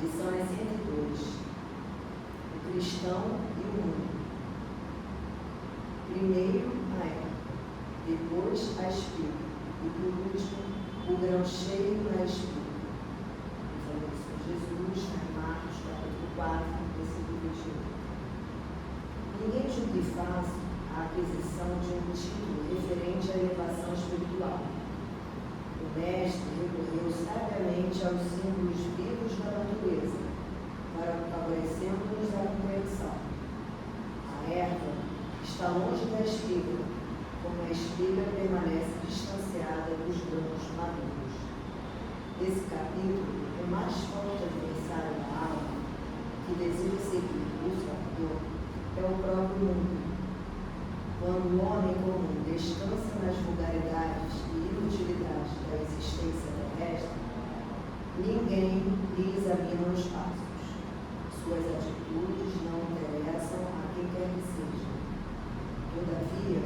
que são as 102, o cristão e o mundo. Primeiro a erva, depois a espiga, e por último o grão cheio na espiga. Falou isso Jesus, em Marcos, capítulo 4, versículo 21. Ninguém julgue fácil a aquisição de um título referente à elevação espiritual. O mestre recorreu sabiamente aos símbolos vivos da natureza, favorecendo-nos a compreensão. A erva está longe da espiga, como a espiga permanece distanciada dos grãos maduros. Esse capítulo é mais forte adversário da alma, que deseja seguir o Salvador, é o próprio mundo. Quando o homem comum descansa nas vulgaridades e inutilidades da existência terrestre, ninguém lhe examina os passos. Suas atitudes não interessam a quem quer que seja. Todavia,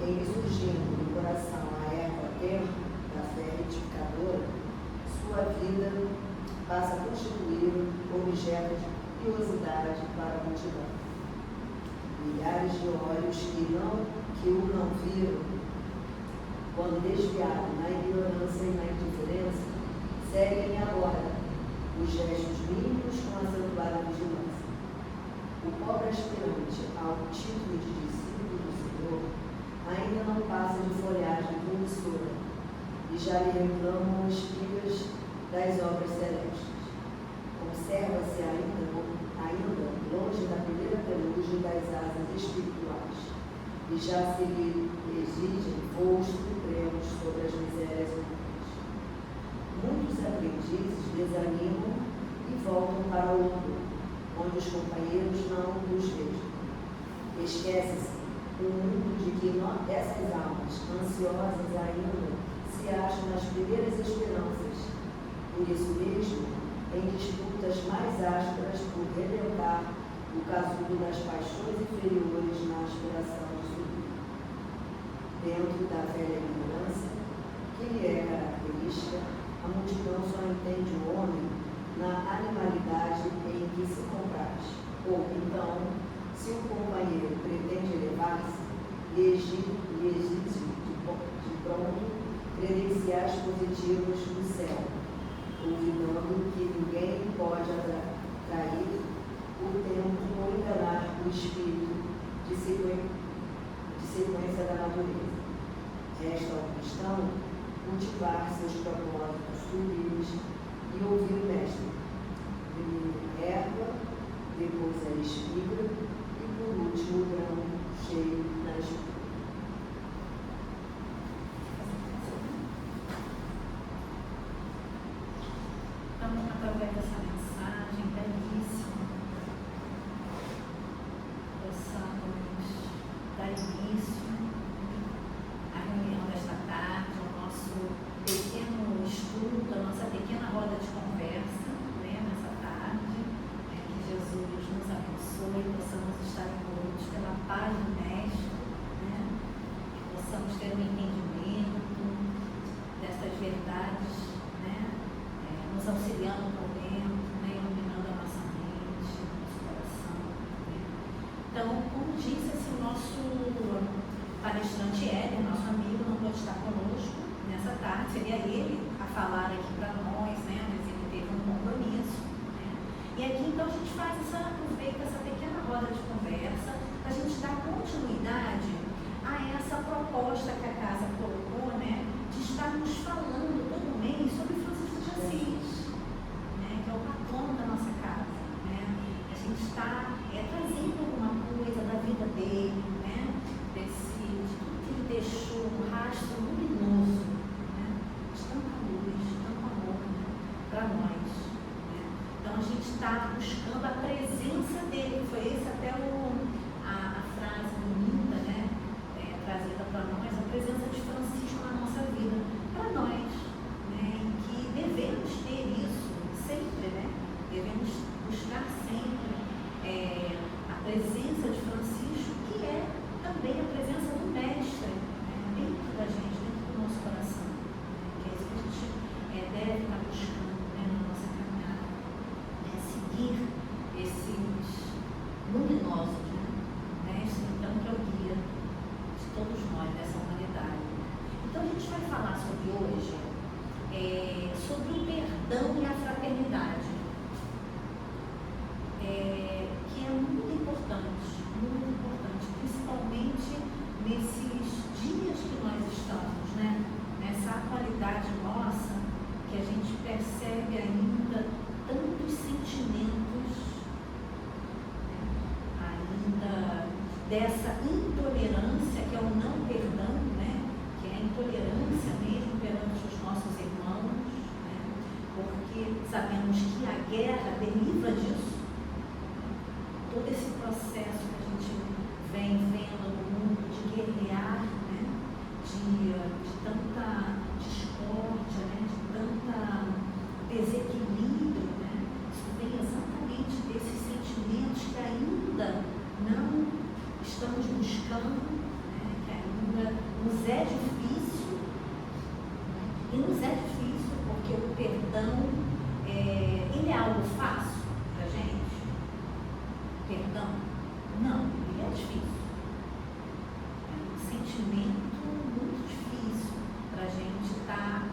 em surgindo do coração a erva terra da fé retificadora, sua vida passa a constituir objeto de curiosidade para a multidão. Milhares de olhos que o não viram, quando desviado na ignorância e na indiferença, seguem agora os gestos mínimos com acentuada vigilância. O pobre aspirante ao título de discípulo do Senhor ainda não passa de folhagem promissora e já lhe reclamam espigas das obras celestes. Observa-se ainda longe da primeira pelugem das asas espirituais e já se lhe exigem voos supremos sobre as misérias humanas. Muitos aprendizes desanimam e voltam para o mundo, onde os companheiros não os vejam. Esquece-se o mundo de que essas almas ansiosas ainda se acham nas primeiras esperanças. Por isso mesmo, em disputas mais ásperas por rebentar o casulo das paixões inferiores na aspiração de subir. Dentro da velha ignorância, que lhe é característica, a multidão só entende o homem na animalidade em que se compraz. Ou então, se o companheiro pretende elevar-se, lhe exige de pronto credenciais positivas do céu, olvidando que ninguém pode atrair o tempo ou enganar o espírito de sequência da natureza. Resta ao cristão cultivar seus propósitos sublimes e ouvir o mestre. Primeiro erva, depois a espiga e por último o grão cheio na espiga. Então, através dessa mensagem belíssima, possamos dar início à reunião desta tarde, ao nosso pequeno estudo, à nossa pequena roda de conversa, né, nessa tarde, que Jesus nos abençoe e possamos estar envolvidos pela paz do Mestre, né, que possamos ter um entendimento dessas verdades, né, nos auxiliando no momento, né, iluminando a nossa mente, o nosso coração. Né. Então, como disse, assim, o nosso palestrante Éder, nosso amigo, não pode estar conosco nessa tarde, seria ele a falar aqui para nós, né, mas ele teve um compromisso. Né. E aqui, então, a gente aproveita essa pequena roda de conversa para a gente dar continuidade a essa proposta que a casa colocou, né, de estarmos falando todo mês sobre Francisco de Assis, né, que é o patrono da nossa casa. Né. A gente está trazendo alguma coisa da vida dele, né, de tudo que ele deixou, um rastro luminoso, né, de tanta luz, de tanto amor, né, para nós. Né. Então a gente está buscando a presença dele, foi esse até a frase bonita, né, trazida para nós, a presença de Francisco. a gente vai falar sobre hoje, sobre o perdão e a fraternidade, que é muito importante, principalmente nesses dias que nós estamos, né? Nessa atualidade nossa, que a gente percebe ainda tantos sentimentos, né? Ainda dessa intolerância, que é o não perdão, né? Que é a intolerância mesmo perante os nossos irmãos, né? Porque sabemos que a guerra deriva disso. Todo esse processo que a gente vem vendo no mundo de guerrear, né? de tanta discórdia, né? De tanta desequilíbrio, né? Isso vem exatamente desses sentimentos que ainda não estamos buscando, né? Que ainda nos é difícil, e nos é difícil porque o perdão ele é algo fácil para a gente. Perdão? Não, ele é difícil. É um sentimento muito difícil para a gente estar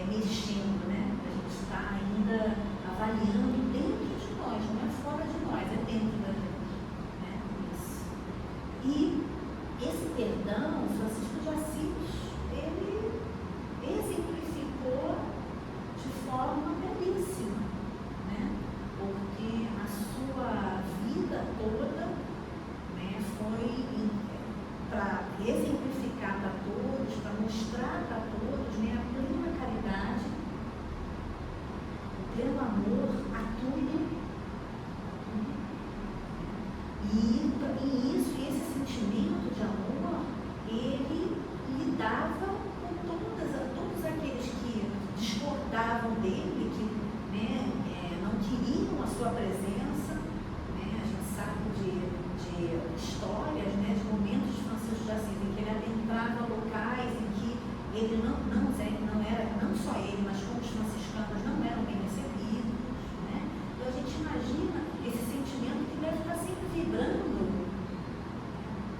mexendo, né? Para a gente estar ainda avaliando dentro de nós, não é fora de nós, é dentro da gente, né? Isso. E esse perdão, Francisco de Assis, ele exemplificou de forma belíssima, né? Porque a sua vida toda, né, foi para exemplificar para todos, para mostrar para todos, né, a plena caridade, o pleno amor a tudo. E esse sentimento de amor, ele lidava com todos aqueles que discordavam dele, que, né, não queriam a sua presença, né? A gente sabe de histórias, né, de momentos de Francisco de Assis em que ele adentrava locais em que ele não era, não só ele, mas como os franciscanos não eram bem recebidos, né? Então a gente imagina esse sentimento que deve estar sempre vibrando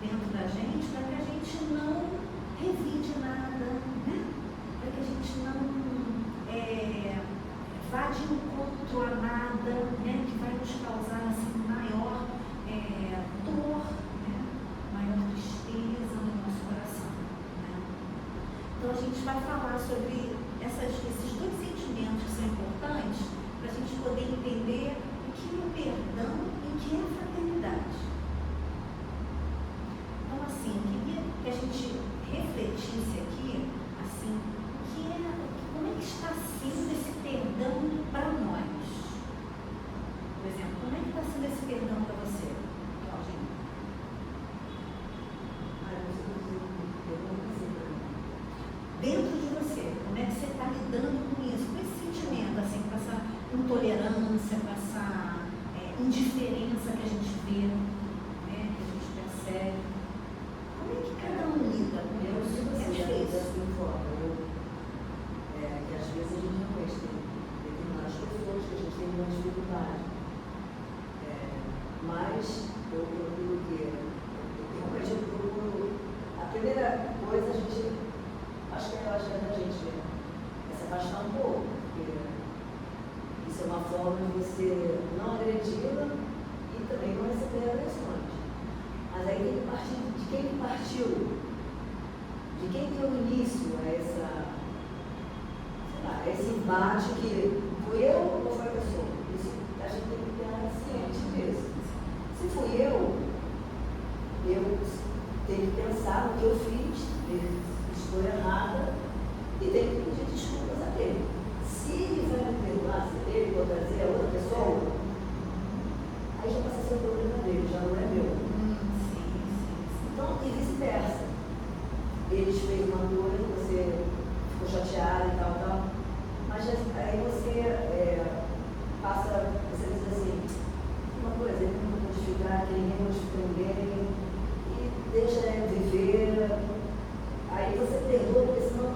dentro da gente, para que a gente não revide nada, né? Para que a gente não vá de encontro a nada, né? Que vai nos causar assim, maior dor, né? Maior tristeza no nosso coração, né? Então a gente vai falar sobre esses dois sentimentos que são importantes para a gente poder entender o que é o perdão e o que é a fraternidade. Então, assim, eu queria que a gente refletisse aqui, assim, como é que está sendo esse perdão para nós? Por exemplo, como é que está sendo esse perdão para você, Claudinha? Dentro de você, como é que você está lidando com isso, com esse sentimento, assim, com essa intolerância, com essa indiferença que a gente vê, né, que a gente percebe? Como é que cada um lida com isso? Dessa forma, que às vezes a gente não conhece determinadas pessoas que a gente tem uma dificuldade. Mas eu procuro realmente eu procuro. A primeira coisa, a gente acho que é da gente mesmo, é se afastar um pouco, porque isso é uma forma de você não agredi-la e também não receber agressões. Mas aí tem que partir de quem que partiu, de quem deu início a esse embate, que fui eu ou foi a pessoa? Isso a gente tem que ter ciente disso. Se fui eu tenho que pensar no que eu fiz, estou errada, e tenho que pedir desculpas a ele. Se ele vai me perdoar, se ele for trazer a outra pessoa, aí já passa a ser o problema dele, já não é meu. Então, e vice-versa. Ele te fez uma coisa, você ficou chateado e tal, mas aí você passa, você diz assim, uma coisa, ele não vai modificar, que ninguém modifica ninguém, e deixa ele viver, aí você perdoa, porque senão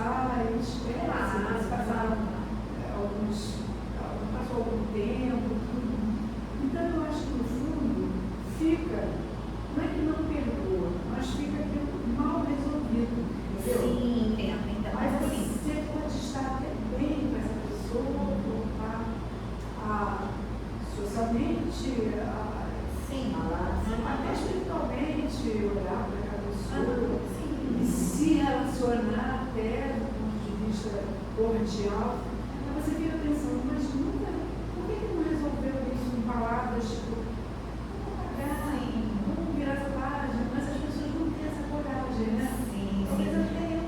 passar, eles esquecem, eles passaram passou algum tempo, tudo. Então eu acho que no fundo fica, não é que não perdoa, mas fica aquilo mal resolvido, entendeu? Sim, entendo. Mas assim, você pode estar até bem com essa pessoa, voltar socialmente, sim, até espiritualmente, olhar para aquela pessoa sim. e se relacionar até do ponto de vista cordial. Aí você fica pensando, mas nunca, por que não resolveu isso em palavras, tipo, vamos virar essa página, mas as pessoas não têm essa coragem, né? Sim, talvez sim. até eu.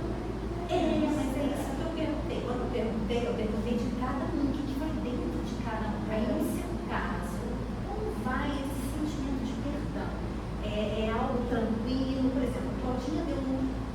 Mas é isso que eu perguntei. Quando eu perguntei de cada um, o que vai dentro de cada um. Aí, no seu caso, como vai esse sentimento de perdão? É algo tranquilo? Por exemplo, a Claudinha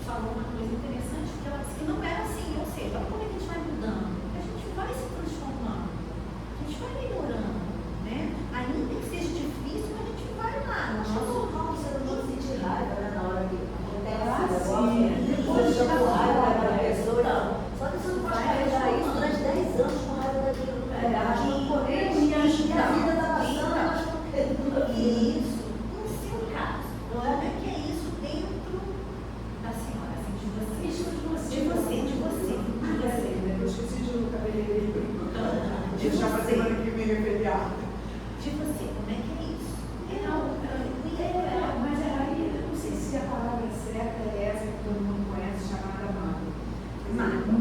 falou uma coisa interessante, que ela disse que não era assim, ou seja, como é que a gente vai mudando? A gente vai se transformando, a gente vai melhorando, né? Ainda que seja difícil, mas a gente vai lá. Acho que é normal o ser humano sentir raiva, né? Na hora que acontece o sim. negócio, depois já com raiva daquela pessoa. Só que você não pode carregar isso durante 10 anos com raiva daquilo. Acho que no começo, e a vida está passando, nós estamos querendo Isso, no seu caso, como é que é isso dentro da senhora, assim, de você? Eu esqueci de um cabeleireiro. De Deixar para você. semana que vem é feriado. De você, como é que é isso? Mas aí, eu não sei se a palavra certa é essa que todo mundo conhece, chamada mágoa.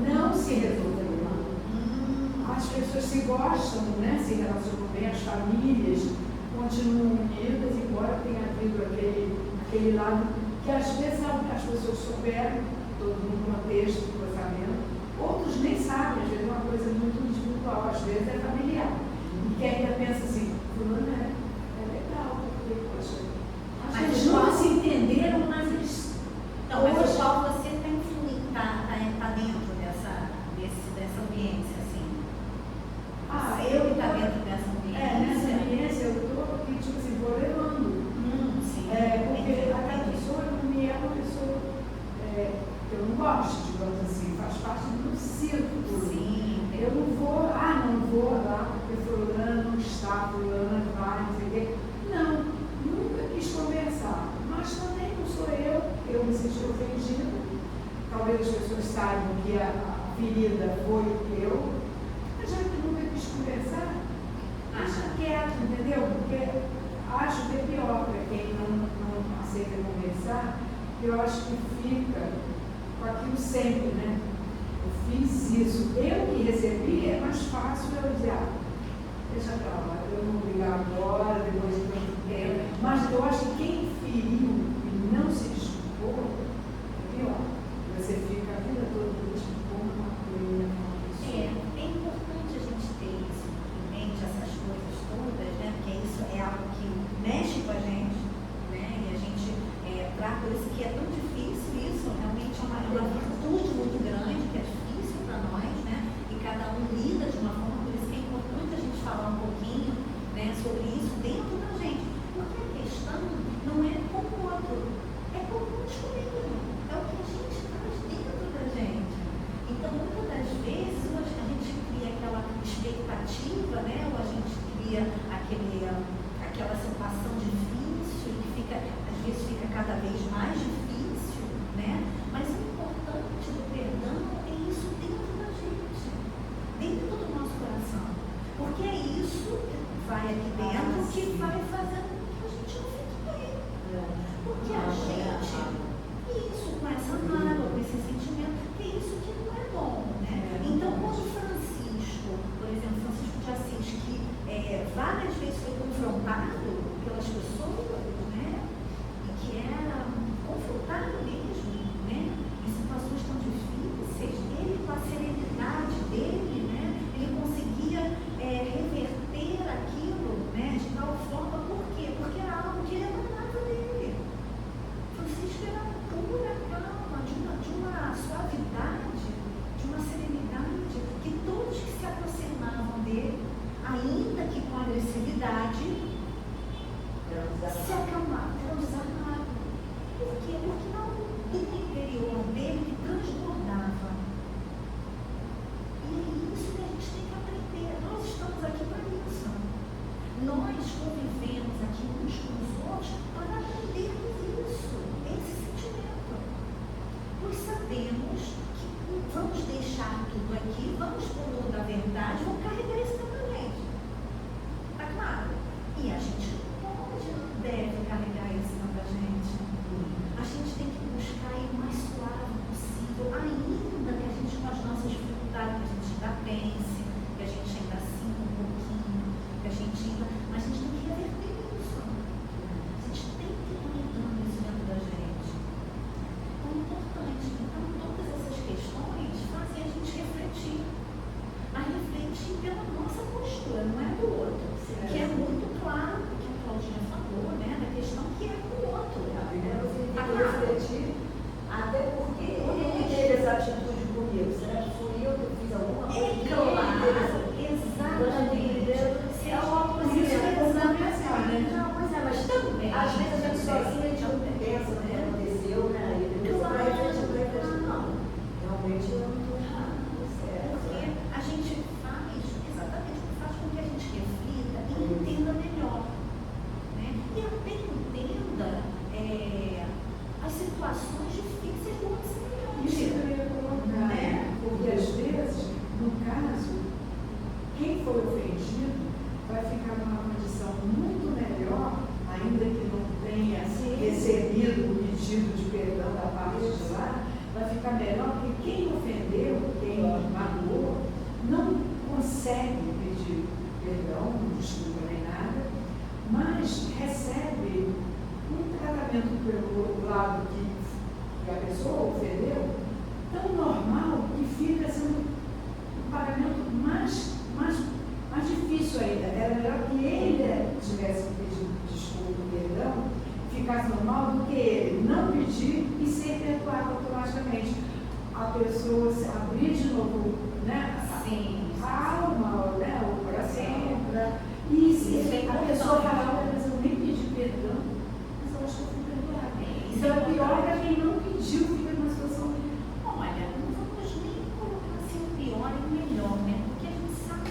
Não se resolveu mágoa. As pessoas se gostam, né? Se relacionam bem, as famílias continuam unidas, embora tenha havido aquele lado que às vezes as pessoas souberam, todo no contexto do casamento, outros nem sabem, às vezes é uma coisa muito individual, às vezes é familiar. E que ainda pensa assim, fulano é legal, porque, poxa, Mas eles nunca se entenderam, mas eles. Não, mas o qual você está influindo, tá dentro dessa ambiência, assim? Eu que está dentro dessa ambiência? Nessa ambiência eu estou aqui, tipo assim, vou levando. Sim. Porque aquela pessoa não me é uma pessoa que eu não gosto, digamos assim, faz parte do círculo. Sim. Eu não vou lá porque fulano não está, fulana vai, não sei o quê. Não, nunca quis conversar, mas também não sou eu me senti ofendida. Talvez as pessoas saibam que a ferida foi eu, mas já que nunca quis conversar, deixa quieto, entendeu? Porque acho que é pior para quem não aceita conversar, eu acho que fica com aquilo sempre, né? Eu fiz isso, eu que recebi, é mais fácil eu dizer, deixa pra lá, eu não vou ligar agora, depois de tanto tempo. Mas eu acho que quem feriu e não se desculpou, é pior. Você fica a vida toda como uma coisa, uma pessoa. É importante a gente ter isso em mente, essas coisas todas, né? Porque isso é algo que mexe com a gente, né? E a gente trata por isso que é tão difícil isso, realmente é uma virtude muito grande, que é difícil para nós, né? E cada um lida de uma forma, por isso que é importante a gente falar um pouquinho, né, sobre isso dentro da gente. Porque a questão não é com o outro, é com nós comigo. É o que a gente traz dentro da gente. Então, muitas das vezes, a gente cria aquela expectativa, né? Ou a gente cria aquela situação difícil, que às vezes fica cada vez mais difícil, né? Mas o importante do perdão é isso dentro da gente, dentro do nosso coração. Porque é isso que vai aqui dentro que vai fazendo com que a gente não fique bem. Porque a gente, isso, com essa mágoa, com esse sentimento, que é isso que não é bom, né? Então, quando Francisco, por exemplo, Francisco de Assis, que várias vezes foi confrontado pelas pessoas, né? E que era confrontado mesmo, né? tudo aqui, vamos para o mundo da verdade, vamos carregar isso dentro da gente. Tá claro? E a gente pode, não deve carregar isso dentro da gente. A gente tem que buscar ir o mais suave possível, ainda que a gente, com as nossas dificuldades, que a gente ainda pense, que a gente ainda sinta um pouquinho, que a gente ainda. Mas a gente tem que reverter isso. A gente tem que ir mudando isso dentro da gente. Então é importante. Então, todas essas questões fazem a gente refletir. A refletir pela nossa postura, não é do outro. Que é muito claro, que a Claudinha falou, né? Da questão que é do outro. Primeiro você tem que refletir, até porque ele teve essa atitude comigo. Será que fui eu que fiz alguma coisa? Claro, exatamente. É uma coisa né? Não, pois é, mas Também. às vezes a gente sozinha a gente não pensa no que aconteceu, né? E depois vai refletir, não. Realmente eu não estou errado. Porque a gente faz, exatamente, faz com que a gente reflita e entenda melhor. Né? E até entenda as situações difíceis do outro Isso semelhante. que eu ia colocar, Né? porque às vezes, no caso, quem foi ofendido vai ficar numa condição muito melhor, ainda que não tenha recebido o pedido de perdão da parte de lá, vai ficar melhor porque quem ofendeu, quem magoou, não consegue pedir perdão, desculpa nem nada, mas recebe um tratamento pelo lado que a pessoa ofendeu, tão normal que fica sendo um pagamento mais difícil ainda. Era melhor que ele tivesse pedido desculpa, perdão, ficasse normal, do que ele não pedir e ser perdoado automaticamente. A pessoa se abrir de novo, né? Sim. A alma, né? O coração. E se a pessoa falar, mas eu nem pedi perdão, mas eu acho que eu fui perdoada. Então é pior que quem não pediu, fica numa situação. Olha, não vamos nem colocar assim o pior e o melhor, né? Porque a gente sabe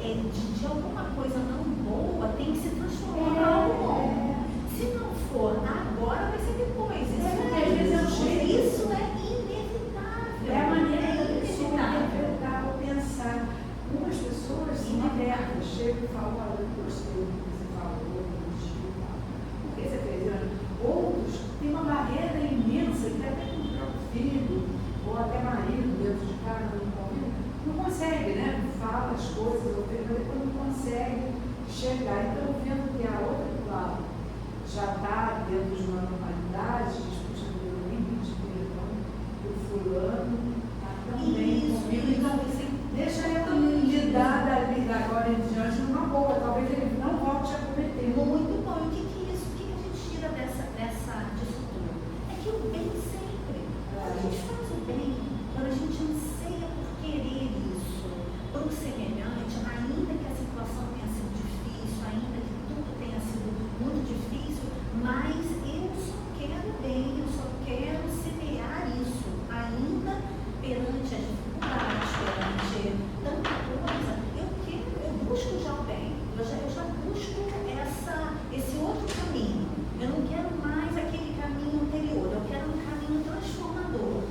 que de alguma coisa não boa tem que se transformar em algo bom. Se não for agora, vai ser depois. Porque às vezes é um jeito. Isso é inevitável. É a maneira da pessoa inevitável. interpretar ou pensar. Umas pessoas são abertas, chegam e falam, olha, eu gostei do que você falou, por que você fez isso? Outros têm uma barreira imensa, que até com o próprio filho, ou até marido dentro de casa, não consegue, né? Fala as coisas, ou depois não consegue chegar. Então, vendo que a outra do lado já está dentro de uma normalidade, diz, puxa, eu nem pedi perdão do fulano, está também comigo. Então, deixa eu lidar dali agora em diante numa boa, talvez ele não volte a cometer. Muito bom. E o que é isso? O que a gente tira disso tudo? É que o bem sempre. A gente faz o bem quando a gente anseia por querer isso, por um semelhante, ainda que a situação tenha sido difícil, ainda que tudo tenha sido muito difícil, mas eu só quero bem, eu só quero semear isso, ainda perante as dificuldades, perante tanta coisa, eu busco já o bem, eu já busco esse outro caminho. Eu não quero mais aquele caminho anterior, eu quero um caminho transformador.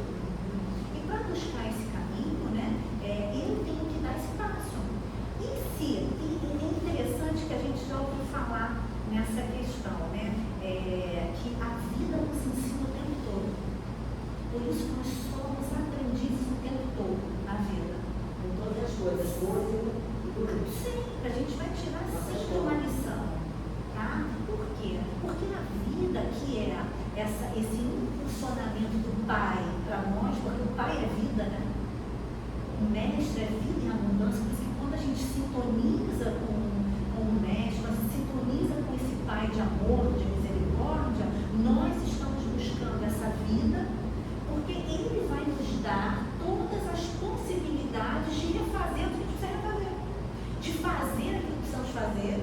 E para buscar esse caminho, né, eu tenho que dar esse passo. E é interessante que a gente já ouviu falar nessa questão, né, que a vida nos ensina o tempo todo. Por isso que nós somos aprendizes o tempo todo na vida. Com todas as coisas, boas e ruins. Sempre, a gente vai tirar sempre uma lição. Tá? Por quê? Porque a vida que é esse impulsionamento do Pai para nós, porque o Pai é vida, né? O Mestre é vida em abundância, por isso que quando a gente sintoniza com o Mestre, nós sintoniza com esse Pai de amor, de misericórdia, nós estamos buscando essa vida, porque Ele vai nos dar todas as possibilidades de refazer o que a gente precisa refazer, de fazer aquilo que precisamos fazer,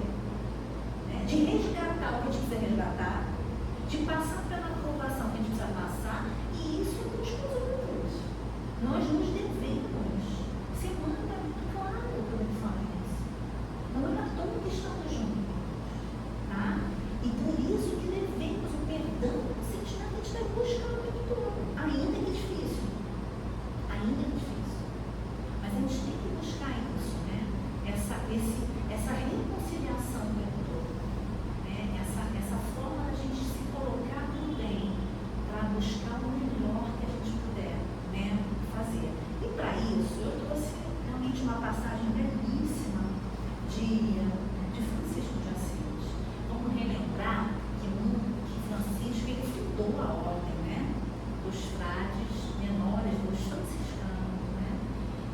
né? De resgatar o que a gente precisa resgatar, de passar pela aprovação que a gente precisa passar, e isso uns com os outros. Nós nos devemos. Semana é muito claro como ele fala isso. Não é à toa que estamos juntos. Tá? E por isso que devemos o perdão, o sentimento que a gente deve buscar o tempo todo. Ainda que é difícil. Ainda que é difícil.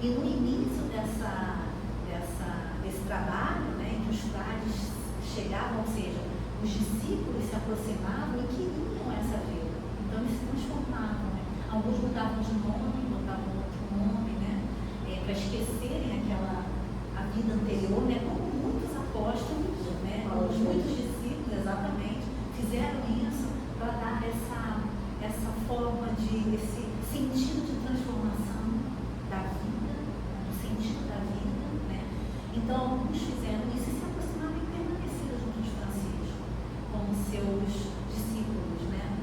E no início desse trabalho, né, que os frades chegavam, ou seja, os discípulos se aproximavam e queriam essa vida. Então eles se transformavam. Né? Alguns mudavam de nome, botavam outro nome, né, para esquecerem a vida anterior, né, como muitos apóstolos, né, muitos discípulos, exatamente, fizeram isso para dar essa forma esse sentido de transformação da vida, do sentido da vida, né? Então, alguns fizeram isso e se aproximaram e permaneceram junto de Francisco, como seus discípulos, né?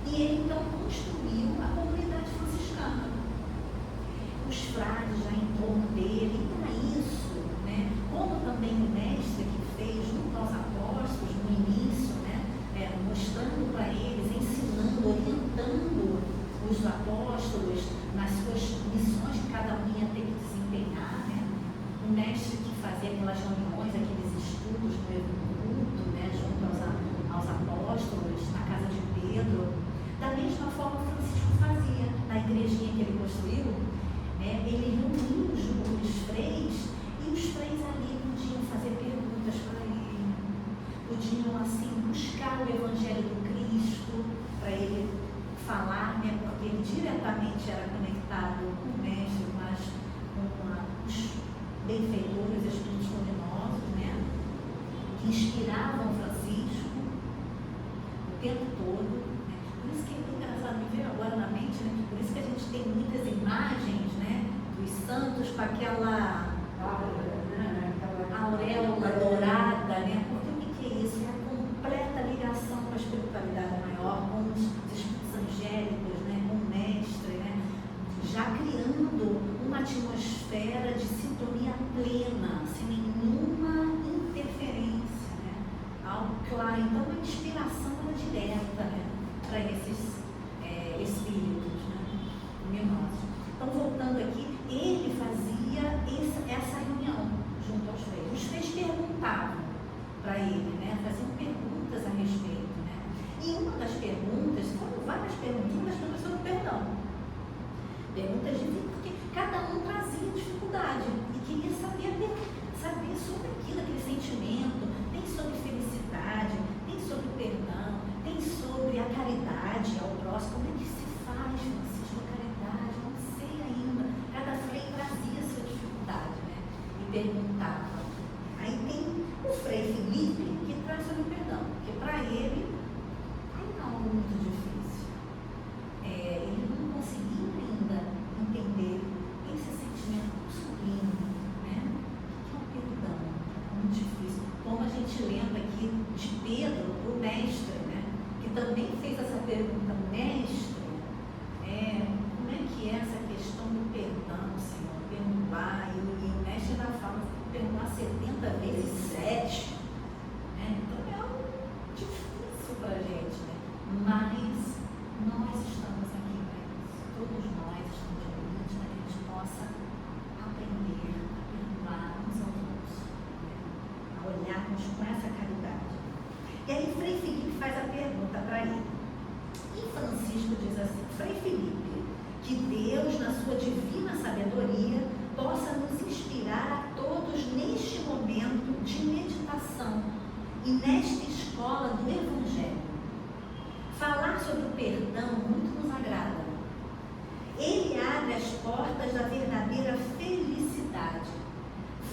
E ele, então, construiu a comunidade franciscana. Os frades já em torno dele, e para isso, né? Como também o mestre que fez junto aos apóstolos no início, né? Mostrando para eles, ensinando, orientando os apóstolos nas suas missões que cada um ia ter que desempenhar, né? O mestre que fazia aquelas reuniões, aqueles estudos no culto, né? Junto aos apóstolos, na casa de Pedro. Da mesma forma Francisco fazia na igrejinha que ele construiu, né? Ele reuniu os freis e os freis ali podiam fazer perguntas para ele, podiam assim buscar o Evangelho do Cristo para ele falar, né? Porque ele diretamente era conectado com o mestre, mas com os benfeitores, espíritos luminosos, né? Que inspiravam Francisco o tempo todo, né? Por isso que é muito engraçado, me veio agora na mente, né? Por isso que a gente tem muitas imagens, né? Dos santos com aquela auréola dourada, né? Porque o que é isso? É a completa ligação com a espiritualidade maior, com os espíritos angélicos, né? Com o mestre, né? Já criando uma atmosfera de sintonia plena, sem nenhuma interferência, né? Algo claro. Então, a inspiração era direta, né? Para esses espíritos, né? Luminosos. Então, voltando aqui, ele fazia essa reunião junto aos freis. Os freis perguntavam para ele, né? Faziam perguntas a respeito, né? E uma das perguntas, foram várias perguntas, uma das perguntas sobre o perdão. Perguntas de vida, porque cada um trazia dificuldade e queria saber sobre aquilo, aquele sentimento. Tem sobre felicidade, tem sobre perdão, tem sobre a caridade ao próximo. Como é que se faz, Francisco, a caridade? Não sei ainda. Cada frei trazia sua dificuldade, né? E perguntava. Aí tem o frei Felipe que traz sobre o perdão, porque para ele é algo muito difícil. Ele não conseguia ainda entender esse sentimento sublime, né? Que é o perdão. É muito difícil. Como a gente lembra aqui de Pedro, o mestre, né? Que também fez essa pergunta, mestre, como é que é essa questão do perdão, Senhor? Perdoar, e o mestre ainda fala que perdoar 70 vezes 7, né? Então é algo difícil para a gente, né? Mas nós estamos aqui para isso. Todos nós estamos reunidos para que a gente possa aprender a perdoar uns aos outros, né? A olharmos com essa caridade. E aí Frei Felipe faz a pergunta para ele. E Francisco diz assim: Frei Felipe, que Deus, na sua divina sabedoria, possa nos inspirar a todos neste momento de meditação e nesta escola do Evangelho. Falar sobre o perdão muito nos agrada. Ele abre as portas da verdadeira felicidade.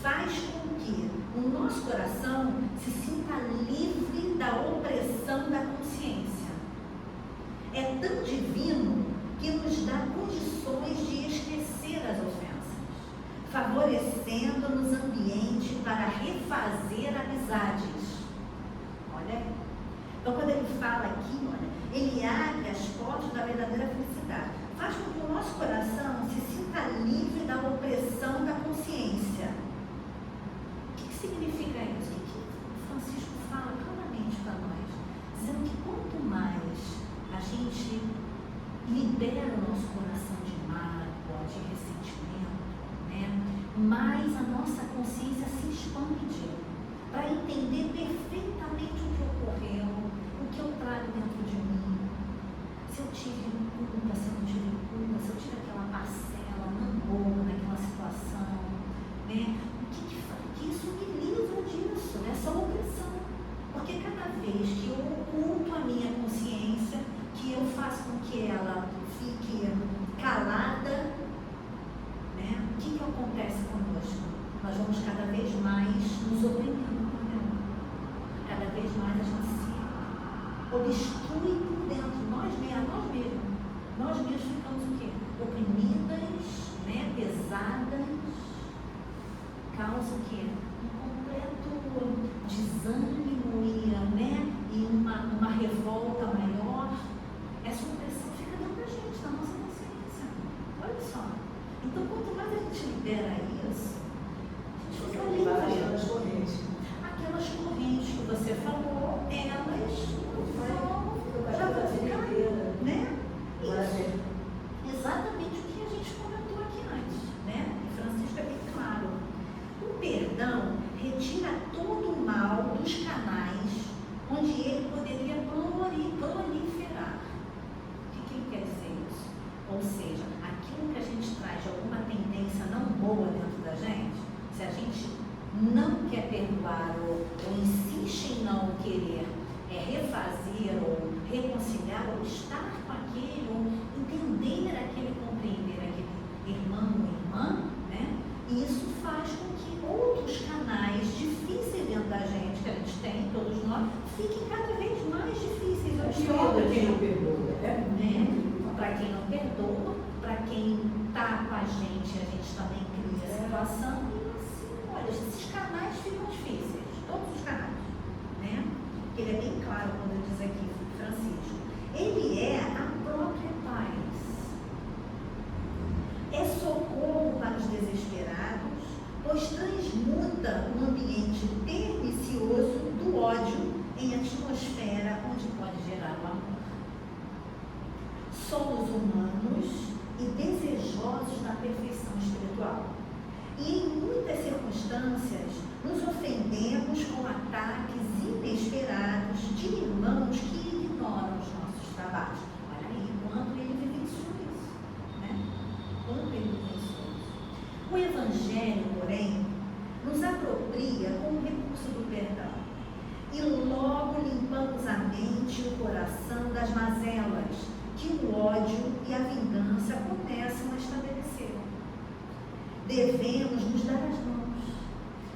Faz com que o nosso coração se sinta livre da opressão da consciência. É tão divino que nos dá condições de esquecer as ofensas, favorecendo-nos ambiente para refazer amizades. Olha, então quando ele fala aqui, olha, ele abre as portas da verdadeira felicidade, faz com que o nosso coração se sinta livre da opressão da consciência. O que significa isso? O que Francisco fala claramente para nós? Dizendo que quanto mais a gente libera o nosso coração de mágoa, de ressentimento, né? Mais a nossa consciência se expande para entender perfeitamente o que ocorreu, o que eu trago dentro de mim. Se eu tive culpa, se eu não tive culpa, se eu tive aquela parcela não boa naquela situação, acontece conosco? Nós vamos cada vez mais nos oprimindo por dentro. Cada vez mais a gente se obstrui por dentro. Nós mesmos ficamos o quê? Oprimidas, né? Pesadas. Causa o quê? Um completo desânimo e uma revolta maior. Essa opressão fica dentro da gente, da nossa consciência. Olha só. Então, quanto mais a gente libera isso, a gente fica livre. Aquelas correntes. Aquelas correntes que você falou, elas já vão ficar, né? Isso. Exatamente o que a gente comentou aqui antes, né? E Francisco é bem claro. O perdão retira todo o mal dos canais onde ele poderia proliferar. O que ele quer dizer isso? Ou seja, aquilo que a gente traz de alguma tendência não boa dentro da gente, se a gente não quer perdoar ou insiste em não querer refazer ou reconciliar ou estar com aquele, ou entender aquele, compreender aquele irmão ou irmã, né? E isso faz com que outros canais difíceis dentro da gente, que a gente tem, todos nós, fiquem cada vez mais difíceis. Para quem não perdoa, né? Para quem não perdoa, para quem está com a gente também cria a situação. E assim, olha, esses canais ficam difíceis, todos os canais, né? Ele é bem claro quando ele diz aqui, Francisco, ele é a própria paz. É socorro para os desesperados, pois transmuta um ambiente pernicioso do ódio em atmosfera onde pode gerar o amor. Somos humanos e desejosos da perfeição espiritual. E em muitas circunstâncias nos ofendemos com ataques inesperados de irmãos que ignoram os nossos trabalhos. Olha aí, quanto ele vivenciou isso, né? Quanto ele vivenciou isso. O Evangelho, porém, nos apropria com o recurso do perdão. E logo limpamos a mente e o coração das mazelas que o ódio e a vingança começam a estabelecer. Devemos nos dar as mãos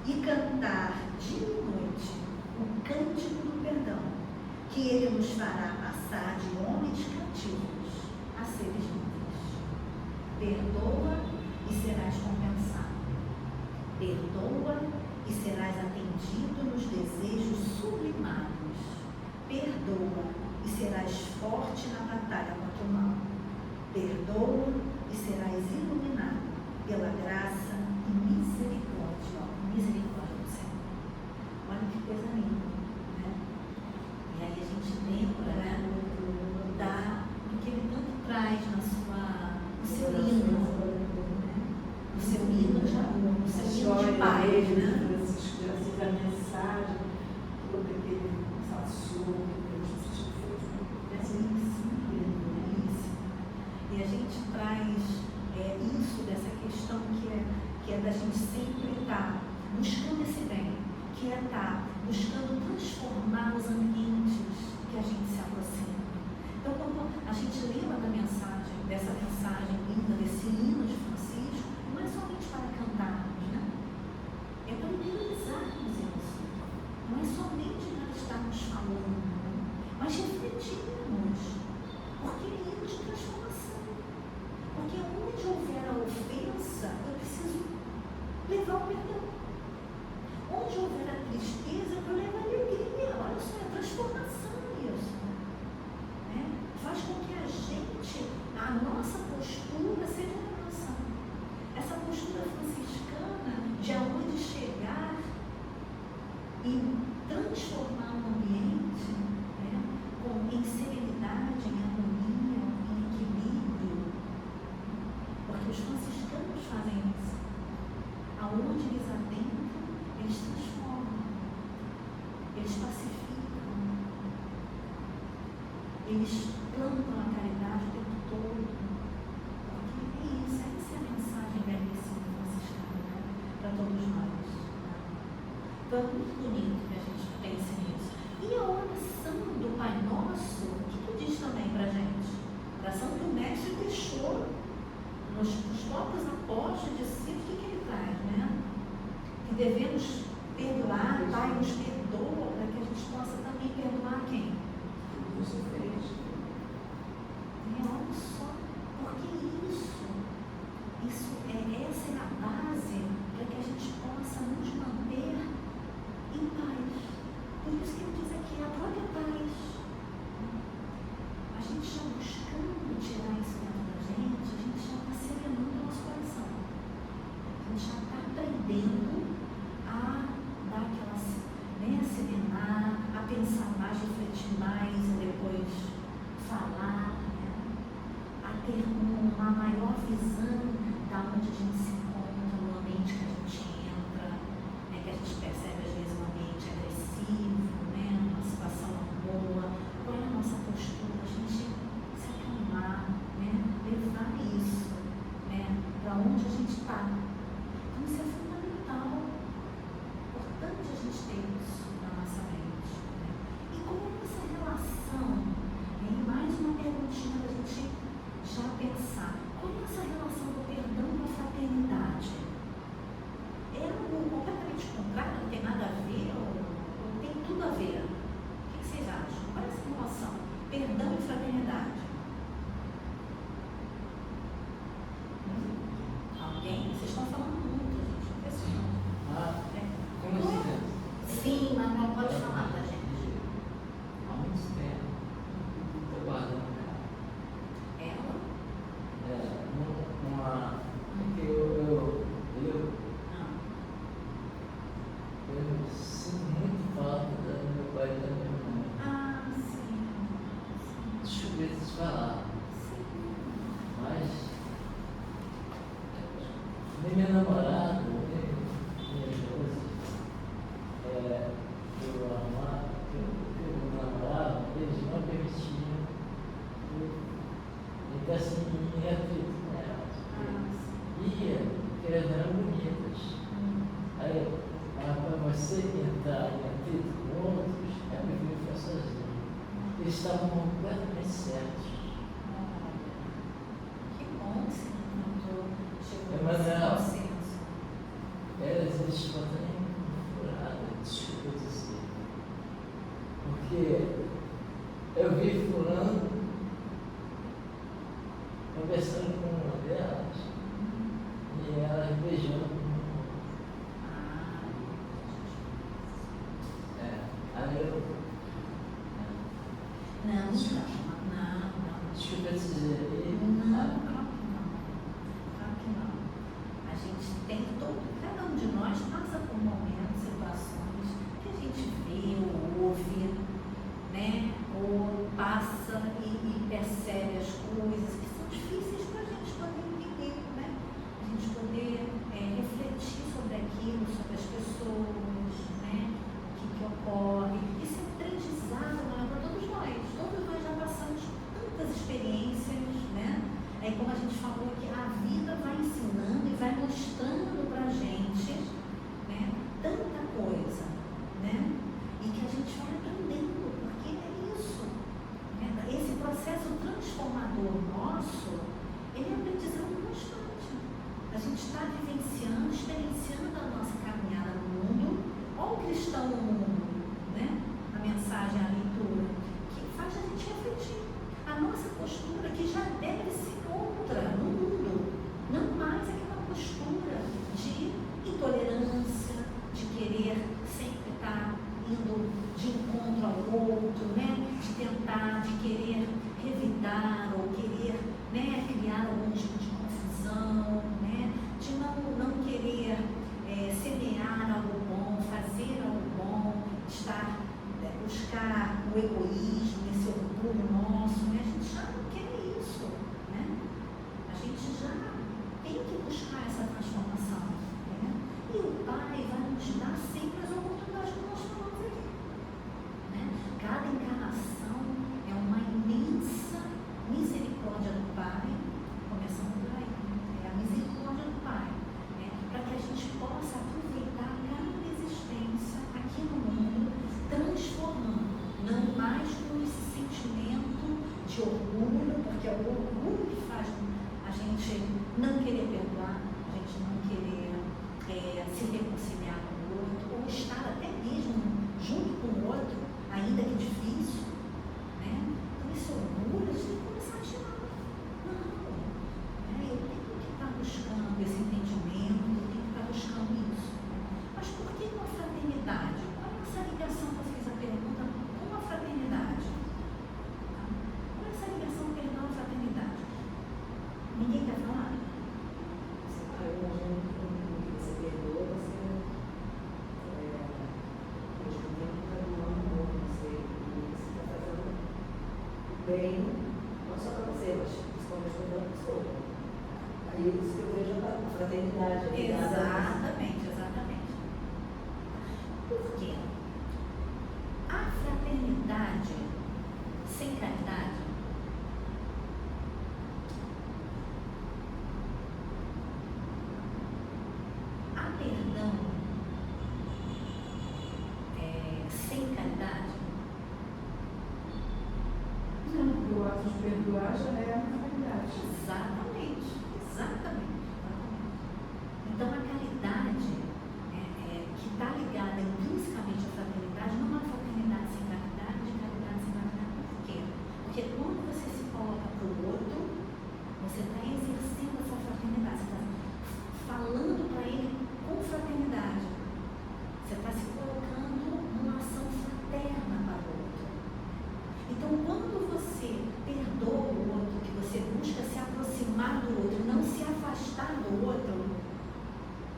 e cantar dia e noite o cântico do perdão, que ele nos fará passar de homens cativos a seres livres. Perdoa e serás compensado. Perdoa e serás atendido nos desejos sublimados. Perdoa e serás forte na batalha contra o mal. Perdoa e serás iluminado pela graça e misericórdia do Senhor. Olha que coisa linda, né? E aí a gente lembra, né, do que ele tanto traz no seu hino, né? No seu hino de paz, né? A mensagem, toda aquele sassouro que Deus fez. E a gente traz isso dessa questão que é da gente sempre estar buscando esse bem, que é estar buscando transformar os ambientes que a gente se aproxima. Então, quando a gente lembra dessa mensagem linda, desse hino de Francisco, não é somente para cantarmos, né? É para interiorizarmos isso. Não é somente para estarmos falando, mas refletirmos. Porque é hino de transformação. Porque onde houver a ofensa, eu preciso levar o perdão. Onde houver a tristeza, eu levo a alegria. Olha só, é a transformação isso. Né? Faz com que a nossa postura seja a nossa. Essa postura franciscana de aonde chegar e transformar o ambiente, né, em serenidade, em harmonia, em equilíbrio. Porque os franciscanos fazem isso. Aonde eles adentram, eles transformam, eles pacificam, eles plantam a caridade o tempo todo. Porque é isso, essa é a mensagem belíssima franciscana, né, para todos nós. Então é muito bonito que a gente pense nisso. E a oração do Pai Nosso, o que diz também para a gente? A oração que o Mestre deixou nos próprios apóstolos, discípulos, o que devemos perdoar, Pai, nos perdoa, para que a gente possa também perdoar quem? Olha só, porque essa é a base para que a gente possa nos manter em paz. Por isso que ele diz aqui, a própria paz. A gente já buscando tirar isso dentro da gente já está serenando o nosso coração. A gente já está aprendendo a dar aquela, a serenar, a pensar mais, refletir mais e depois falar, a ter uma maior visão da onde a gente se encontra, no ambiente que a gente entra, que a gente percebe às vezes um ambiente agressivo, uma situação boa. Qual é a nossa postura? A gente se acalmar, levar isso para onde a gente está. Então isso é fundamental. Importante a gente ter isso na nossa mente. E como é essa relação? Mais uma perguntinha para a gente já pensar. Qual é essa relação do perdão com a fraternidade? É algo completamente contrário, não tem nada a ver ou tem tudo a ver? O que vocês acham? Qual é essa relação? Perdão e fraternidade. Alguém? Vocês estão falando muito, gente. Não pensa não. Como assim? Sim, mas não pode falar da gente. Há muito tempo. Estou guardando Ela? Porque eu sinto muito falta do meu pai e da minha mãe. Ah, sim. Desculpa te falar, mas nem minha namorada, nem minha esposa, eu namorava, eles não permitiam eu assim, em atrito com elas. Ia, porque elas eram bonitas. Aí, para você entrar em atrito com outros, é melhor ficar sozinho. Eles estavam completamente certos. Que bom que você não chegou Mas nesse não. consenso. Elas estavam furadas, desculpa dizer. Porque eu vi fulano conversando com uma delas e ela beijando. Aí eu. Não. Desculpa dizer. Não, claro que não. A gente tem cada um de nós passa por momentos, situações que a gente vê ou ouve, ou passa e percebe as coisas que são difíceis para a gente poder entender, a gente poder refletir sobre aquilo, sobre as pessoas, o que ocorre. Isso é um aprendizado para todos nós já passamos por tantas experiências, Aí como a gente falou que a vida vai ensinando e vai mostrando para a gente, tanta coisa, e que a gente vai aprendendo, porque é isso, esse processo transformador nosso, ele é aprendizado constante. A gente está vivenciando, experienciando a nossa caminhada no mundo, ou o cristão no mundo, a mensagem, a leitura, que faz a gente refletir. A nossa postura que já deve ser outra no mundo, não mais aquela postura de intolerância, de querer sempre estar indo de encontro ao outro, de tentar, de querer revidar ou querer criar algum tipo de confusão, de não querer semear algo bom, fazer algo bom, buscar o egoísmo, esse orgulho nosso, a gente já não quer isso, a gente já tem que buscar essa transformação, e o Pai vai nos dar sempre as oportunidades que nós falamos aqui, cada encarnação é uma imensa misericórdia do Pai, começando por aí, é a misericórdia do Pai, para que a gente possa aproveitar cada existência aqui no mundo, transformando, não mais com esse sentimento de orgulho, porque é o orgulho que faz a gente não querer perdoar, a gente não querer se reconciliar com reino, não só para você, mas principalmente para outra pessoa. Aí isso que eu vejo a fraternidade. Exatamente, exatamente. Por quê? A fraternidade sem caridade perdão sem caridade? Não, porque o ato de perdoar já é uma caridade. Exatamente, exatamente. Então a caridade que está ligada intrinsecamente à fraternidade, não é uma fraternidade sem caridade, de caridade sem caridade. Por quê? Porque quando você se coloca para o outro, você está exercendo essa fraternidade, você está falando para ele com fraternidade. Você está se colocando numa ação fraterna para o outro. Então, quando você perdoa o outro, que você busca se aproximar do outro, não se afastar do outro,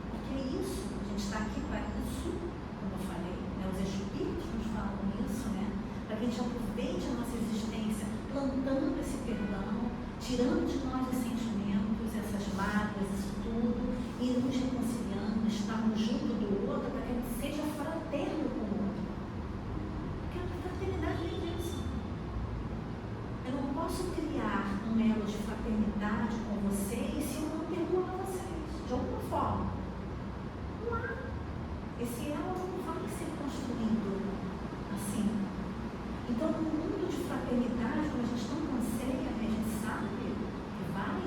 porque é isso, a gente está aqui para isso, como eu falei, né? Os espíritos nos falam isso, né? Para que a gente aproveite a nossa existência, plantando esse perdão, tirando de nós os sentimentos, essas mágoas, isso tudo, e nos reconciliando, estarmos junto do outro, para que a gente seja fraterno com o outro. Porque a fraternidade vem disso. Eu não posso criar um elo de fraternidade com vocês se eu não perdoar vocês, de alguma forma. Não há. Esse elo não vai ser construído assim. Então, no mundo de fraternidade, como a gente não anseia, a gente sabe que vai,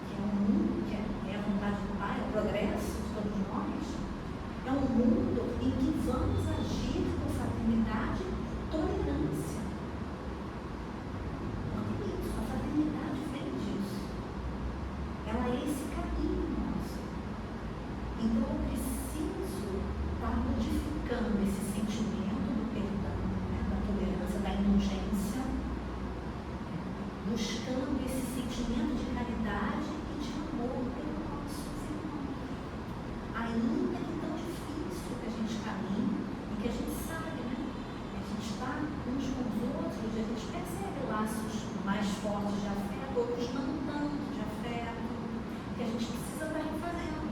que é um mundo que é a vontade do Pai, é o progresso de todos nós, é um mundo em que vamos agir com fraternidade e tolerância. Porque é isso, a fraternidade vem disso. Ela é esse caminho nosso. Então eu preciso estar modificando esse sentimento do perdão, né, da tolerância, da indulgência, buscando esse sentimento de caridade e de amor pelo nosso irmão. Ainda que tão difícil que a gente caminhe e que a gente sabe, né? A gente está uns com os outros, a gente percebe laços mais fortes de afeto, outros não tanto de afeto, que a gente precisa estar refazendo.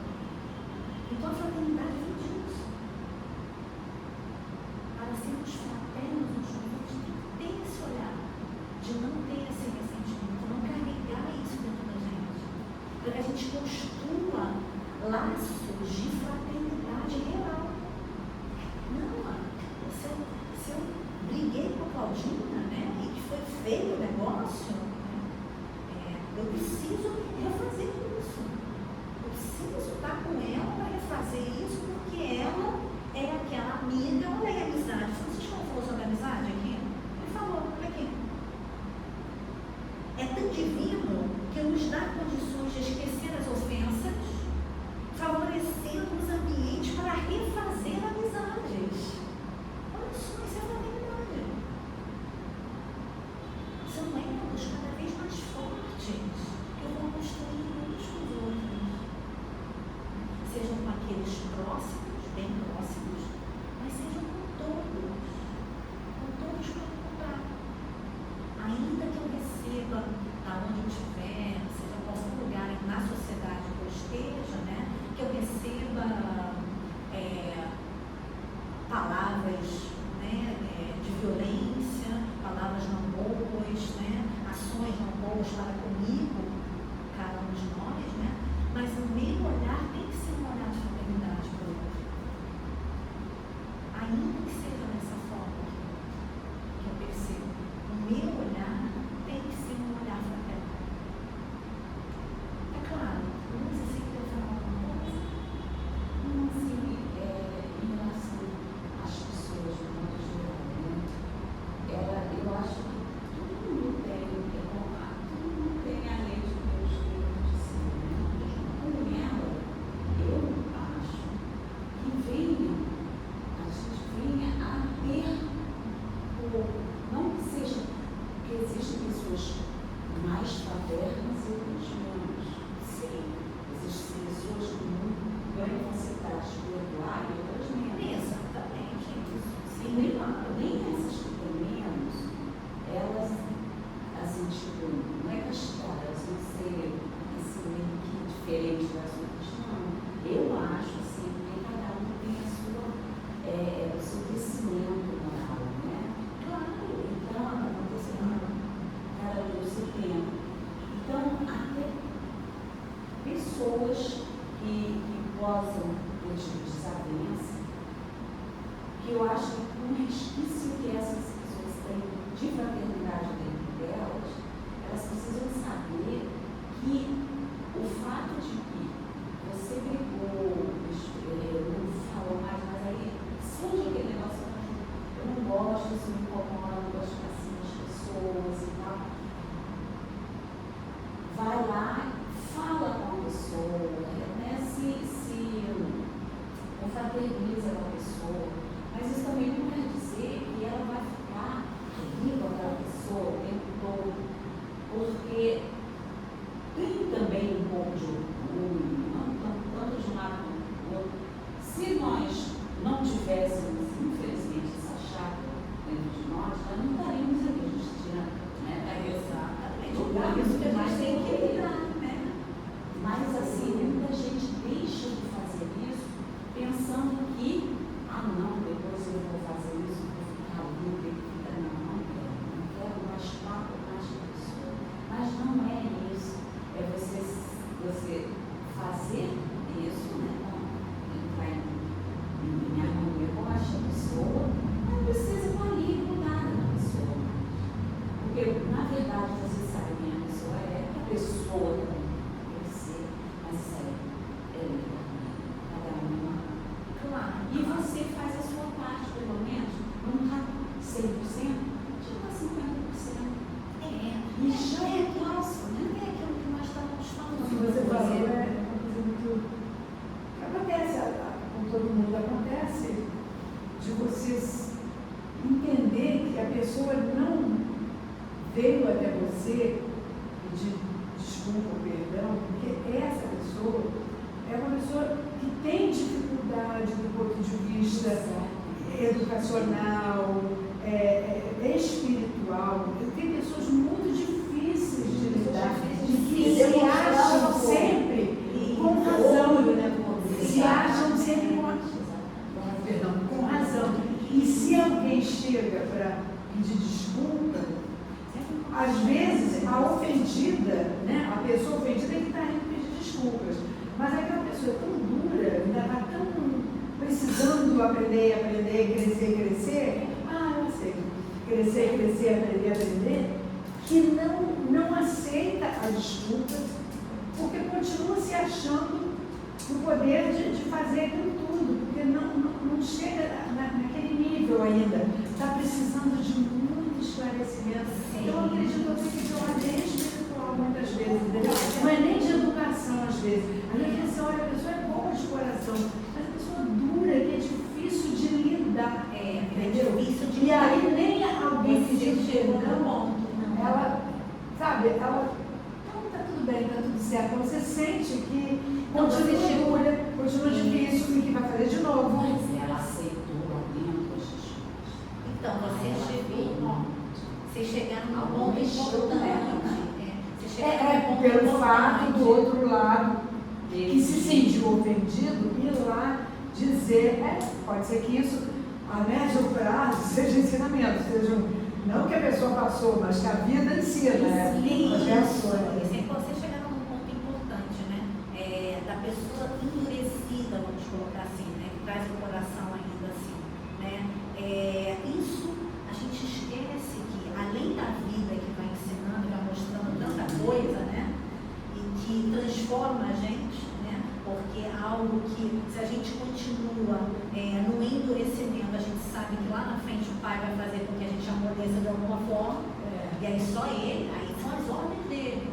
Então a fraternidade vem disso. Para sermos fraternos uns com os outros, tem que ter esse olhar, de não ter esse ressentimento, não carregar isso dentro da gente. Para que a gente construa laços de fraternidade real. Não, se eu briguei com a Claudina, né, e que foi feio o negócio, eu preciso refazer isso. Eu preciso estar com ela para refazer isso, porque ela é aquela amiga. Olha aí a amizade. Vocês não falou sobre amizade aqui? Ele falou, olha aqui. É tão divino que nos dá condições de esquecer as ofensas, favorecendo os ambientes para refazer amizades. Olha só, isso é fraternidade. São elos cada vez mais fortes que eu vou construir uns com os outros. Sejam com aqueles próximos, bem próximos, mas sejam com todos para contar. Ainda que eu receba, da onde eu estiver, seja qual for o lugar na sociedade que eu esteja, né, que eu receba palavras, né, de violência, palavras não boas, né, ações não boas para comigo, cada um de nós, né, mas o meu olhar tem que ser um olhar de fraternidade para o outro. causam desavença, que eu acho que um resquício que essas pessoas têm de fraternidade dentro delas, elas precisam saber que o fato de que você brigou, não falou mais, mas aí surge aquele negócio, eu não gosto, isso me incomoda, não gosto de ficar assim as pessoas e tal. Vai lá, fala com a pessoa, né? se confraterniza com a pessoa, mas isso também não quer dizer que ela vai ficar rindo com aquela pessoa o tempo todo, porque tem também um pouco de orgulho, não tanto de um lado quanto do outro. Se nós não tivéssemos, infelizmente, essa chácara dentro de nós não estaríamos aqui justiçando, né? Exatamente. Por isso que a gente tem que lidar, né? Mas assim, muita gente deixa de fazer isso pensando que, não, depois eu vou fazer isso, vou ficar livre, não quero mais papo mais de pessoa. Mas não é isso. É você fazer isso, né? Entrar em harmonia com essa pessoa, não precisa estar ali mudada na pessoa. Porque, na verdade, você sabe quem a pessoa é, que a pessoa também tem que ser, mas isso aí é cada uma. Claro. E você faz a sua parte, pelo menos, não está 100%, já está 50%. E já é nosso, né? É aquilo que nós estamos falando. O que você falou é uma coisa muito. Acontece com todo mundo, acontece de vocês entender que a pessoa não veio até você pedir desculpa, perdão, porque essa pessoa é uma pessoa que tem dificuldade do ponto de vista educacional, espiritual. Tem pessoas muito difíceis de lidar, que se acham sempre com razão, se acham sempre com razão. E se alguém chega para pedir desculpa, às vezes a ofendida, né, a pessoa ofendida é que está indo pedir desculpas, mas aquela pessoa é tão dura, ainda está tão precisando aprender, crescer, eu sei, crescer, aprender, que não aceita a desculpa, porque continua se achando no poder de fazer aquilo tudo, porque não chega naquele nível ainda, está precisando de muito esclarecimento. Eu acredito até que isso é espiritual muitas vezes, entendeu? Não é nem de educação às vezes. A gente pensa, olha, a pessoa é boa de coração, mas a pessoa dura, que é difícil de lidar, entendeu? E aí nem alguém pedir perdão, ela, sabe, ela, então tá tudo bem, tá tudo certo. Você sente que continua dura, continua difícil e que vai fazer de novo. Mas ela aceitou lá dentro as desculpas. Então, vocês chegaram no ponto importante. Pelo fato do outro lado que se sentiu ofendido, ir lá dizer, pode ser que isso a médio prazo seja ensinamento, seja não que a pessoa passou, mas que a vida ensina, né? As reações. Vocês chegaram num ponto importante, né? Da pessoa endurecida, vamos colocar assim, né? Que traz o coração ainda assim, né? Isso a gente esquece que, além da vida que vai ensinando, vai mostrando tanta coisa, né? E que transforma a gente, né? Porque é algo que, se a gente continua no endurecimento, a gente sabe que lá na frente o Pai vai fazer com que a gente amoleça de alguma forma, e aí só Ele, aí são as ordens dele.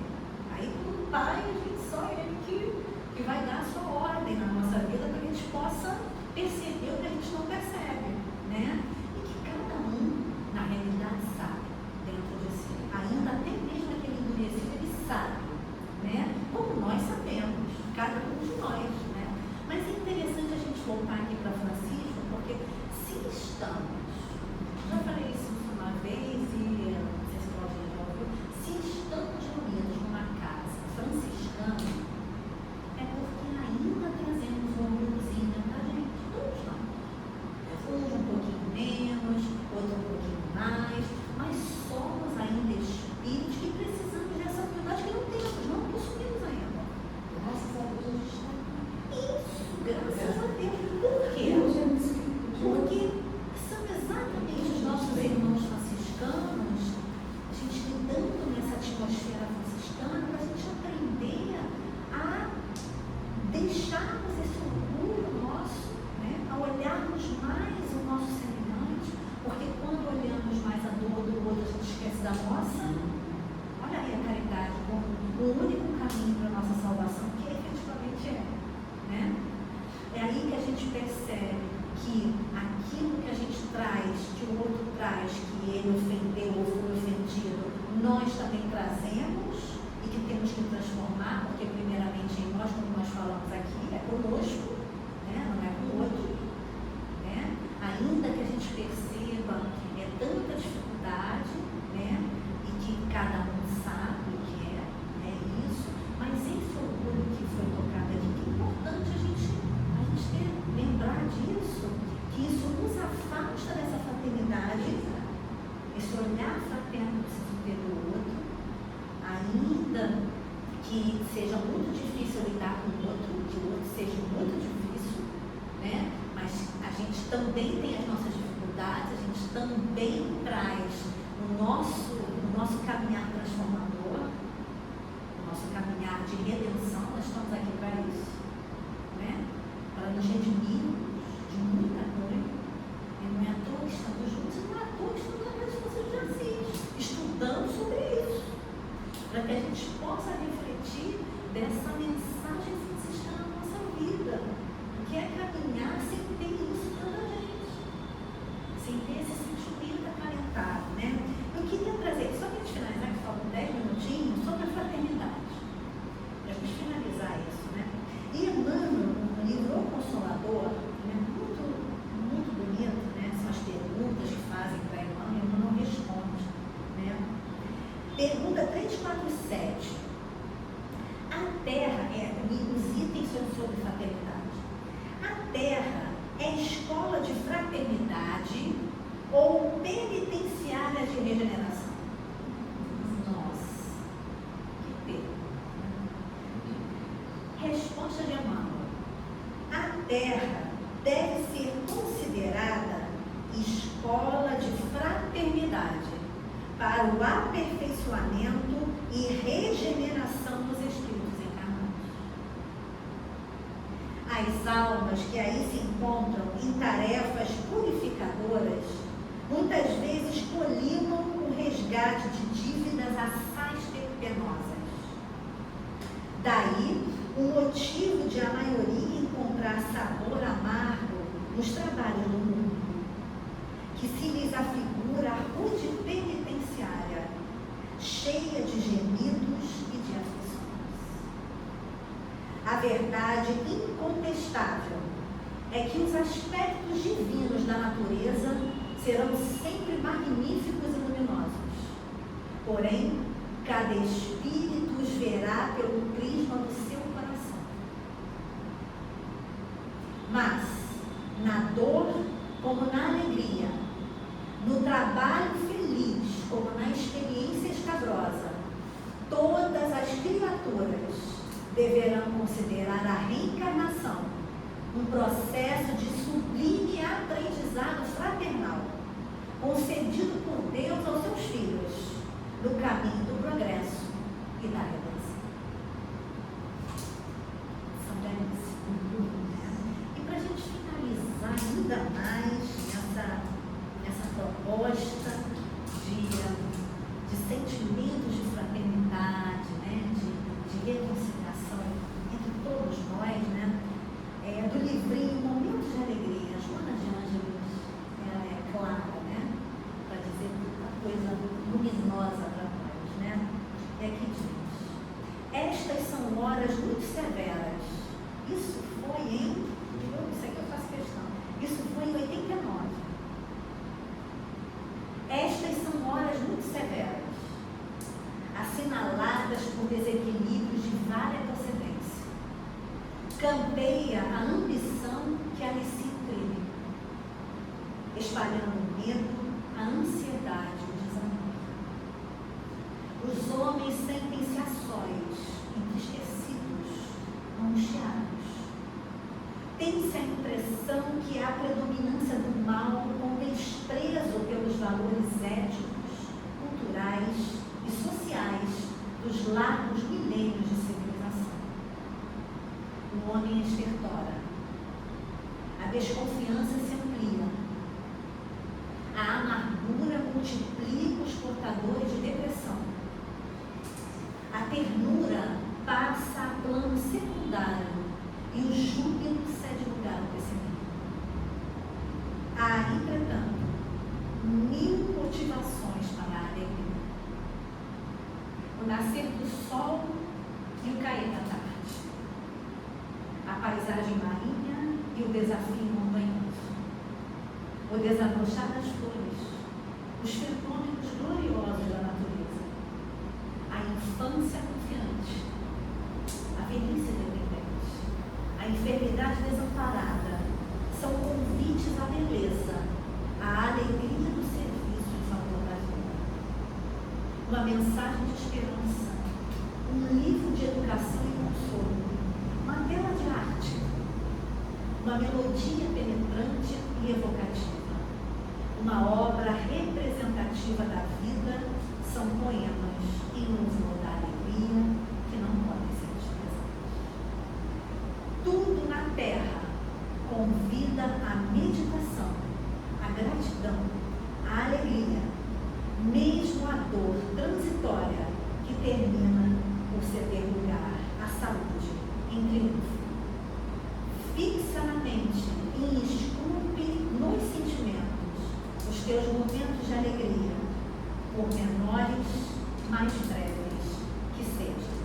Aí com o Pai, só Ele que vai dar a sua ordem na nossa vida para que a gente possa perceber o que a gente não percebe, né? E que cada um, na realidade, sabe dentro de si. Ainda até mesmo aquele endurecido, ele sabe, né? Como nós sabemos, cada um de nós, né? Mas é interessante a gente voltar aqui para Francisco, porque se estamos, já falei isso uma vez e não sei se Claudinha já ouviu, se estamos reunidos numa casa franciscana, é porque ainda trazemos um orgulhozinho dentro da gente, todos nós. Um pouquinho menos, outro um pouquinho mais, mas somos ainda espíritos que precisamos dessa humildade que não temos, não possuímos ainda. Graças a Deus a gente está aqui. Isso, graças que o outro traz, que ele ofendeu ou foi ofendido, nós também trazemos e que temos que transformar, porque primeiramente em nós, como nós falamos aqui, é conosco, né? Não é com o outro. Né? Ainda que a gente perceba tanta dificuldade, né? E que cada um sabe o que é isso, mas esse orgulho que foi tocado aqui, que é importante a gente lembrar disso, que isso nos afasta dessa fraternidade, esse olhar fraterno que se ter do outro, ainda que seja muito difícil lidar com o outro, que o outro seja muito difícil, né? Mas a gente também tem as nossas dificuldades, a gente também traz o nosso caminhar transformador, o nosso caminhar de redenção. Nós estamos aqui para isso, né? Para nos redimirmos de muita coisa. E não é à toa que estamos juntos, e não é à toa que estamos aqui nas forças de Assis, estudando sobre isso, para que a gente possa refletir dessa mensagem franciscana na nossa vida, que é caminhar sem ter isso dentro da gente, sem ter esse sentimento acalentado, né? Eu queria trazer, só para a gente finalizar, que faltam 10 minutinhos, sobre a fraternidade, para a gente finalizar isso, né? E Emmanuel, no livro O Consolador, né, muito, muito bonito, né? São as perguntas que fazem para Emmanuel responde, né? Pergunta 347. A Terra, os itens sobre fraternidade. A Terra é escola de fraternidade ou penitenciária de regeneração? Nossa, que pergunta. Resposta de Emmanuel. A Terra deve ser considerada escola de fraternidade para o aperfeiçoamento e regeneração dos espíritos encarnados. As almas que aí se encontram em tarefas purificadoras, muitas vezes colimam o resgate de dívidas assaz penosas. Daí, o motivo de a maioria encontrar sabor amargo nos trabalhos do mundo, que se lhes afigura a rude penitenciária, cheia de gemidos e de aflições. A verdade incontestável é que os aspectos divinos da natureza serão sempre magníficos e luminosos. Porém, cada espírito os verá pelo prisma do seu coração. Mas, na dor como na alegria, no trabalho feliz como na experiência escabrosa, todas as criaturas deverão considerar a reencarnação um processo de sublime aprendizado fraternal, concedido por Deus aos seus filhos, no caminho do progresso e da redenção. São belíssimos. E para a gente finalizar ainda mais essa proposta de sentimentos de fraternidade, né? de reconciliação entre todos nós, né? Do livrinho Momentos de Alegria, a Joana de Ângeles, ela é clara, né? Para dizer uma coisa luminosa para nós, né? É que diz: estas são horas muito severas. Isso foi isso aqui eu faço questão, isso foi em 89. Estas são horas muito severas, assinaladas por desequilíbrios de vária procedência. Campeia a ambição que alicia o crime, espalhando o medo, a ansiedade e o desamor. Os homens sentem-se a sós, entristecidos, angustiados. Tem-se a impressão que há predominância do mal com desprezo pelos valores éticos, culturais e sociais dos largos milênios de civilização. O homem estertora, a desconfiança se amplia, a amargura multiplica os portadores de depressão, a ternura passa a plano secundário e o júbilo cede lugar ao pessimismo. Há, entretanto, nascer do sol e o cair da tarde, a paisagem marinha e o desafio montanhoso, o desabrochar das flores, os fenômenos gloriosos da natureza, a infância confiante, a velhice dependente, a enfermidade desamparada, são convites à beleza, à alegria do serviço em favor da vida. Uma mensagem de esperança, um livro de educação e consolo, uma tela de arte, uma melodia penetrante e evocativa, uma obra representativa da vida, são poemas em louvor da alegria que não podem ser desprezados. Tudo na terra convida à meditação, à gratidão, à alegria, mesmo a dor transitória que termina por ceder lugar à saúde em triunfo. Fixa na mente e esculpe nos sentimentos os teus momentos de alegria, por menores, mais breves que sejam.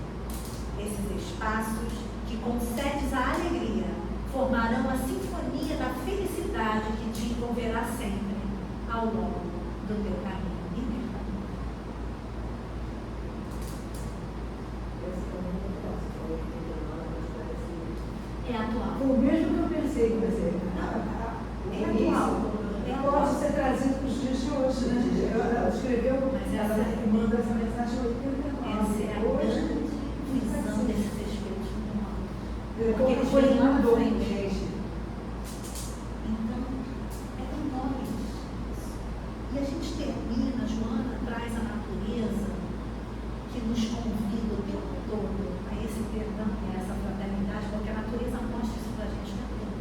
Esses espaços que concedes à alegria formarão a sinfonia da felicidade que te envolverá sempre ao longo do teu caminho libertador. É atual. Foi o mesmo que eu pensei que você. É atual. Pode ser trazido para os dias de hoje, né? Ela escreveu, Mas ela manda essa mensagem em 89. Essa é a Hoje, grande visão desses espíritos humanos. porque eles foram lá na frente. Então, é com nós. E a gente termina, Joana traz a natureza que nos convida o tempo todo a esse perdão e a essa fraternidade, porque a natureza mostra isso para a gente o tempo todo.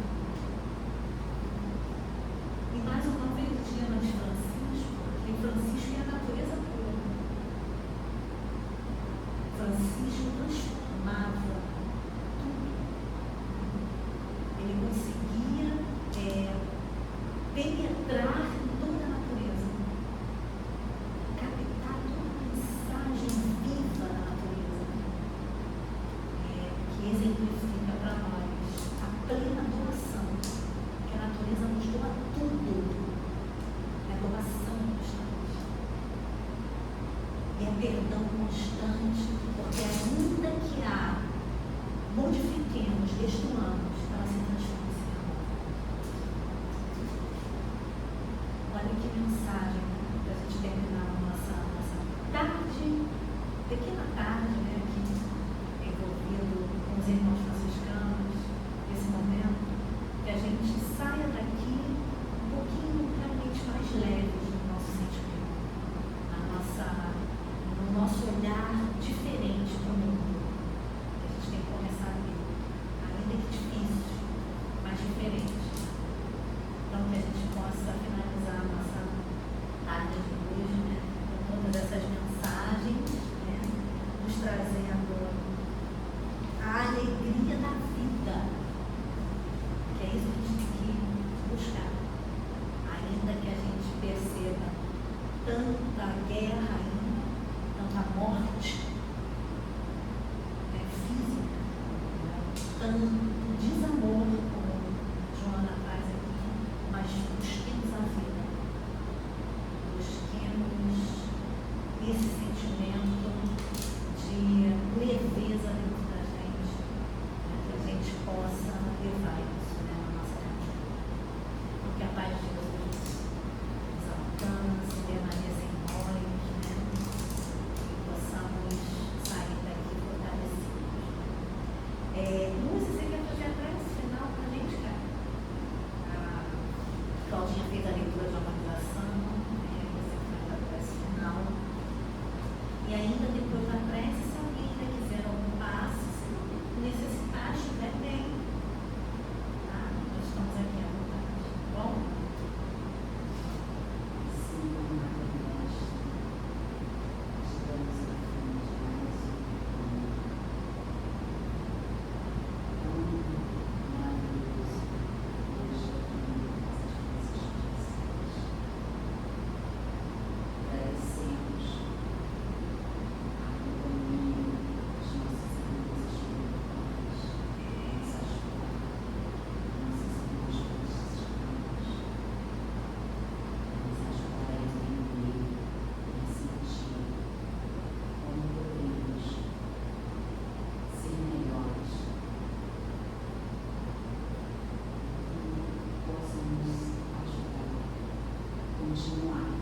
continuar.